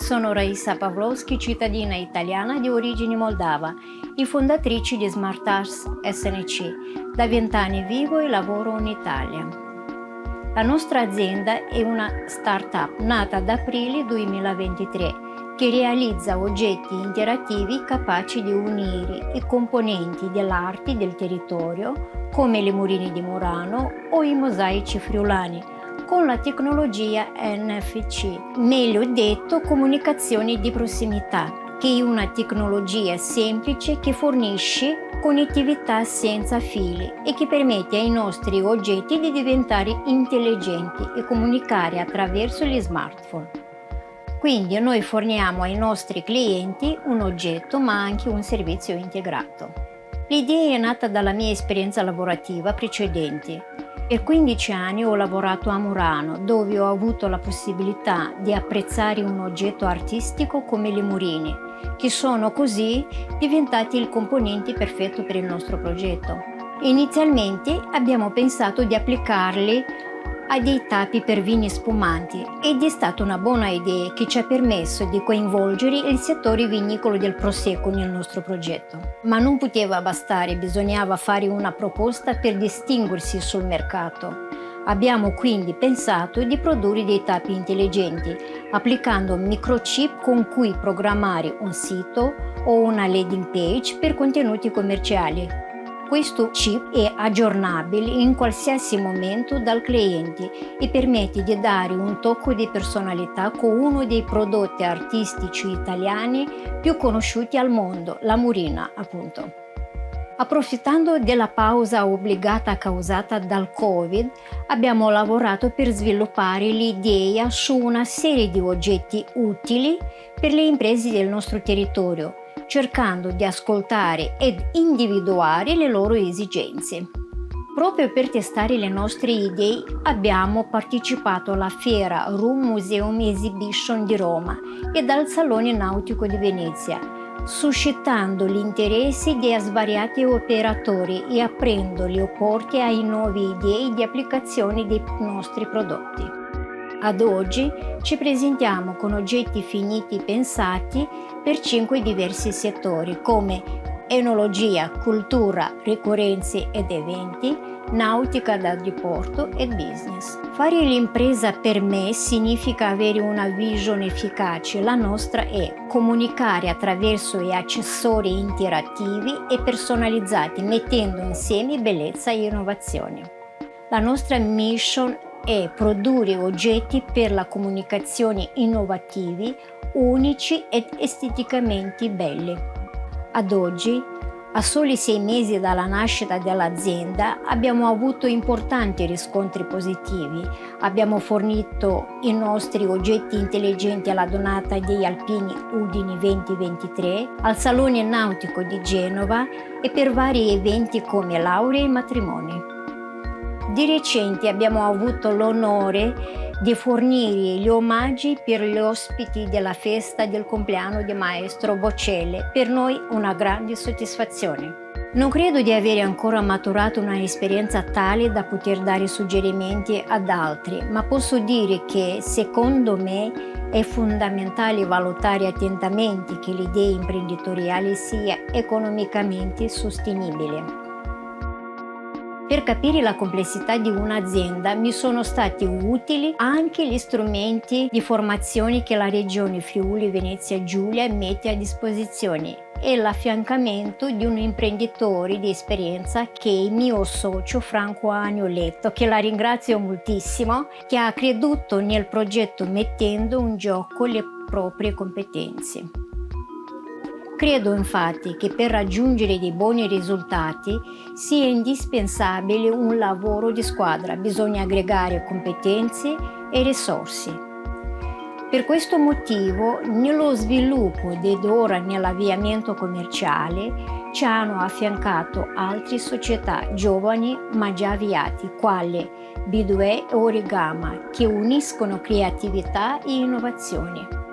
sono Raissa Pavlovsky, cittadina italiana di origini moldava e fondatrice di Smart Arts SNC. Da 20 anni vivo e lavoro in Italia. La nostra azienda è una start-up nata ad aprile 2023 che realizza oggetti interattivi capaci di unire i componenti dell'arte del territorio, come le murine di Murano o i mosaici friulani, con la tecnologia NFC, meglio detto comunicazione di prossimità, che è una tecnologia semplice che fornisce connettività senza fili e che permette ai nostri oggetti di diventare intelligenti e comunicare attraverso gli smartphone. Quindi noi forniamo ai nostri clienti un oggetto ma anche un servizio integrato. L'idea è nata dalla mia esperienza lavorativa precedente. Per 15 anni ho lavorato a Murano, dove ho avuto la possibilità di apprezzare un oggetto artistico come le murine, che sono così diventati il componente perfetto per il nostro progetto. Inizialmente abbiamo pensato di applicarli a dei tappi per vini spumanti ed è stata una buona idea che ci ha permesso di coinvolgere il settore vinicolo del Prosecco nel nostro progetto. Ma non poteva bastare, bisognava fare una proposta per distinguersi sul mercato. Abbiamo quindi pensato di produrre dei tappi intelligenti, applicando un microchip con cui programmare un sito o una landing page per contenuti commerciali. Questo chip è aggiornabile in qualsiasi momento dal cliente e permette di dare un tocco di personalità con uno dei prodotti artistici italiani più conosciuti al mondo, la murina, appunto. Approfittando della pausa obbligata causata dal Covid, abbiamo lavorato per sviluppare l'idea su una serie di oggetti utili per le imprese del nostro territorio, cercando di ascoltare ed individuare le loro esigenze. Proprio per testare le nostre idee abbiamo partecipato alla fiera Room Museum Exhibition di Roma e al Salone Nautico di Venezia, suscitando l'interesse di svariati operatori e aprendo le porte ai nuove idee di applicazione dei nostri prodotti. Ad oggi ci presentiamo con oggetti finiti pensati per 5 diversi settori come enologia, cultura, ricorrenze ed eventi, nautica da diporto e business. Fare l'impresa per me significa avere una vision efficace. La nostra è comunicare attraverso gli accessori interattivi e personalizzati, mettendo insieme bellezza e innovazione. La nostra mission è produrre oggetti per la comunicazione innovativi, unici ed esteticamente belli. Ad oggi, a soli 6 mesi dalla nascita dell'azienda, abbiamo avuto importanti riscontri positivi. Abbiamo fornito i nostri oggetti intelligenti alla donata degli Alpini Udine 2023, al Salone Nautico di Genova e per vari eventi come lauree e matrimoni. Di recente abbiamo avuto l'onore di fornire gli omaggi per gli ospiti della festa del compleanno di Maestro Boccelle, per noi una grande soddisfazione. Non credo di avere ancora maturato una esperienza tale da poter dare suggerimenti ad altri, ma posso dire che, secondo me, è fondamentale valutare attentamente che l'idea imprenditoriale sia economicamente sostenibile. Per capire la complessità di un'azienda mi sono stati utili anche gli strumenti di formazione che la Regione Friuli Venezia Giulia mette a disposizione e l'affiancamento di un imprenditore di esperienza che è il mio socio Franco Agnoletto, che la ringrazio moltissimo, che ha creduto nel progetto mettendo in gioco le proprie competenze. Credo infatti che per raggiungere dei buoni risultati sia indispensabile un lavoro di squadra, bisogna aggregare competenze e risorse. Per questo motivo, nello sviluppo ed ora nell'avviamento commerciale ci hanno affiancato altre società giovani ma già avviati, quali B2E e Origama, che uniscono creatività e innovazione.